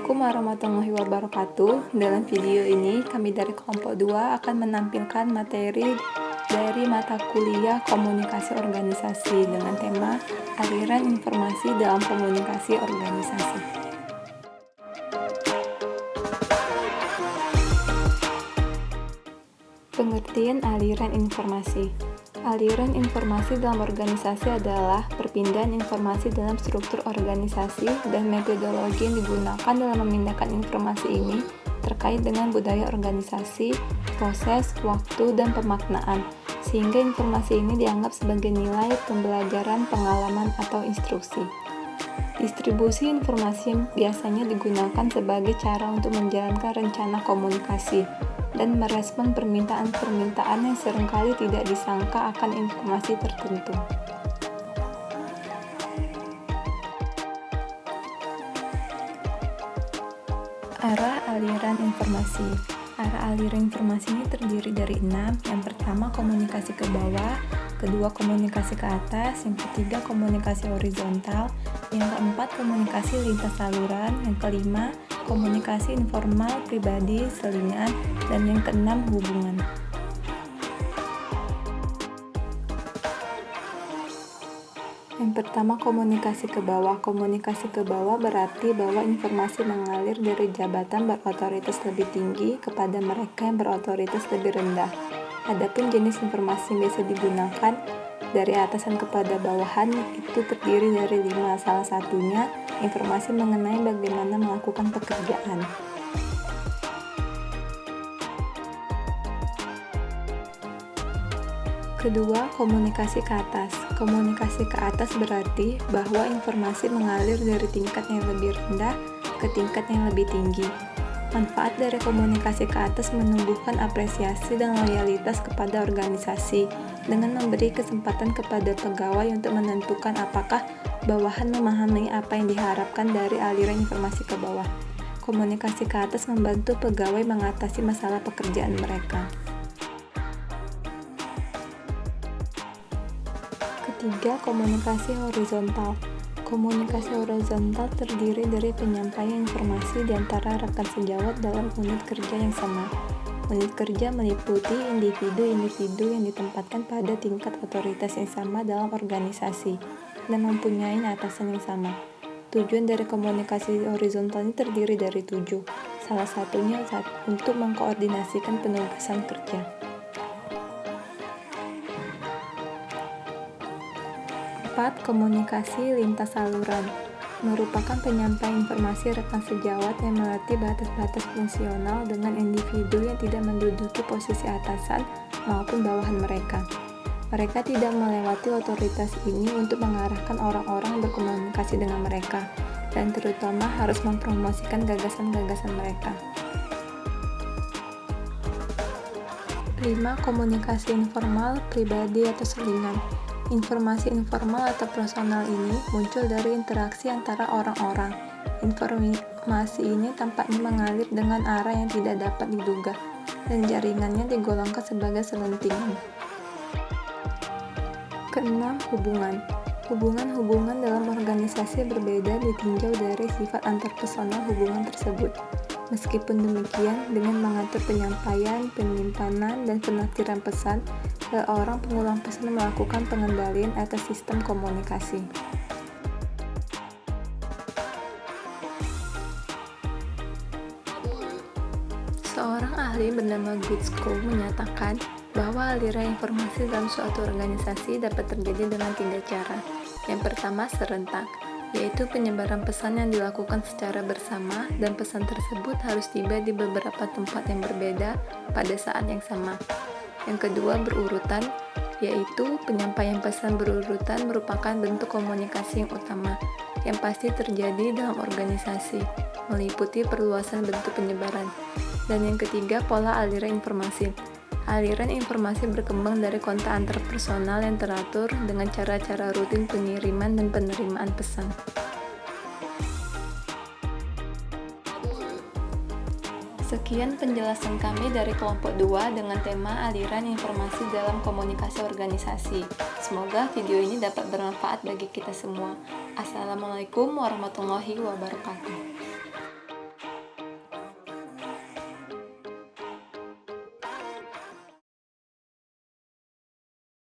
Assalamualaikum warahmatullahi wabarakatuh. Dalam video ini, kami dari kelompok 2 akan menampilkan materi dari mata kuliah komunikasi organisasi dengan tema aliran informasi dalam komunikasi organisasi. Pengertian aliran informasi. Aliran informasi dalam organisasi adalah perpindahan informasi dalam struktur organisasi dan metodologi yang digunakan dalam memindahkan informasi ini terkait dengan budaya organisasi, proses, waktu, dan pemaknaan, sehingga informasi ini dianggap sebagai nilai pembelajaran, pengalaman, atau instruksi. Distribusi informasi biasanya digunakan sebagai cara untuk menjalankan rencana komunikasi dan merespon permintaan-permintaan yang seringkali tidak disangka akan informasi tertentu. Arah aliran informasi. Arah aliran informasi ini terdiri dari 6. Yang pertama, komunikasi ke bawah, kedua, komunikasi ke atas, yang ketiga, komunikasi horizontal, yang keempat, komunikasi lintas saluran, yang kelima, komunikasi informal, pribadi, selingan, dan yang keenam, hubungan. Yang pertama, komunikasi ke bawah. Komunikasi ke bawah berarti bahwa informasi mengalir dari jabatan berotoritas lebih tinggi kepada mereka yang berotoritas lebih rendah. Adapun jenis informasi yang biasa digunakan dari atasan kepada bawahan itu terdiri dari 5. Salah satunya, informasi mengenai bagaimana melakukan pekerjaan. Kedua, komunikasi ke atas. Komunikasi ke atas berarti bahwa informasi mengalir dari tingkat yang lebih rendah ke tingkat yang lebih tinggi. Manfaat dari komunikasi ke atas menumbuhkan apresiasi dan loyalitas kepada organisasi dengan memberi kesempatan kepada pegawai untuk menentukan apakah bawahan memahami apa yang diharapkan dari aliran informasi ke bawah. Komunikasi ke atas membantu pegawai mengatasi masalah pekerjaan mereka. Ketiga, komunikasi horizontal. Komunikasi horizontal terdiri dari penyampaian informasi di antara rekan sejawat dalam unit kerja yang sama. Unit kerja meliputi individu-individu yang ditempatkan pada tingkat otoritas yang sama dalam organisasi dan mempunyai atasan yang sama. Tujuan dari komunikasi horizontal ini terdiri dari 7. Salah satunya untuk mengkoordinasikan penugasan kerja. 4. Komunikasi lintas saluran merupakan penyampaian informasi rekan sejawat yang melatih batas-batas fungsional dengan individu yang tidak menduduki posisi atasan maupun bawahan mereka. Mereka tidak melewati otoritas ini untuk mengarahkan orang-orang yang berkomunikasi dengan mereka, dan terutama harus mempromosikan gagasan-gagasan mereka. 5. Komunikasi informal, pribadi, atau selingan. Informasi informal atau personal ini muncul dari interaksi antara orang-orang. Informasi ini tampaknya mengalir dengan arah yang tidak dapat diduga, dan jaringannya digolongkan sebagai selentingan. Keenam, hubungan. Hubungan-hubungan dalam organisasi berbeda ditinjau dari sifat antarpersonal hubungan tersebut. Meskipun demikian, dengan mengatur penyampaian, penyimpanan, dan penafsiran pesan, seorang pengulang pesan melakukan pengendalian atas sistem komunikasi. Seorang ahli bernama Gutzkow menyatakan bahwa aliran informasi dalam suatu organisasi dapat terjadi dengan 3 cara. Yang pertama, serentak, yaitu penyebaran pesan yang dilakukan secara bersama dan pesan tersebut harus tiba di beberapa tempat yang berbeda pada saat yang sama. Yang kedua, berurutan, yaitu penyampaian pesan berurutan merupakan bentuk komunikasi yang utama yang pasti terjadi dalam organisasi, meliputi perluasan bentuk penyebaran. Dan yang ketiga, pola aliran informasi. Aliran informasi berkembang dari kontak antarpersonal yang teratur dengan cara-cara rutin pengiriman dan penerimaan pesan. Sekian penjelasan kami dari kelompok 2 dengan tema aliran informasi dalam komunikasi organisasi. Semoga video ini dapat bermanfaat bagi kita semua. Assalamualaikum warahmatullahi wabarakatuh.